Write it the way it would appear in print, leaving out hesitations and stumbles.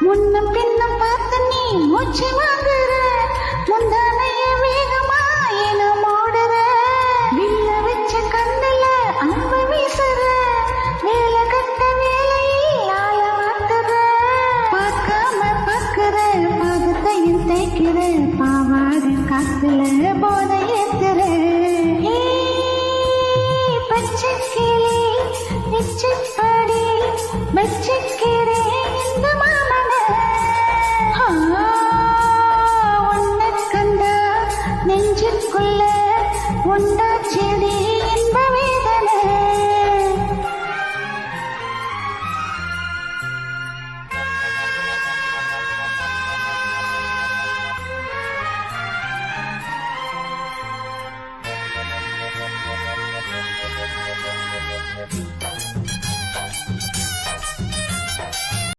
முன்னும் பின்னும் பார்த்து நீ மூச்சு வாங்குற, முந்தானைய வேகமா என மூடுற, வில்ல வச்ச கண்ணுல அன்பு வீசுற, வேலை கட்ட வேலையில் ஆள மாத்துற, பார்க்காம பார்க்கிற பாகத்தையும் தேய்க்கிற, பாவாட காத்துல போத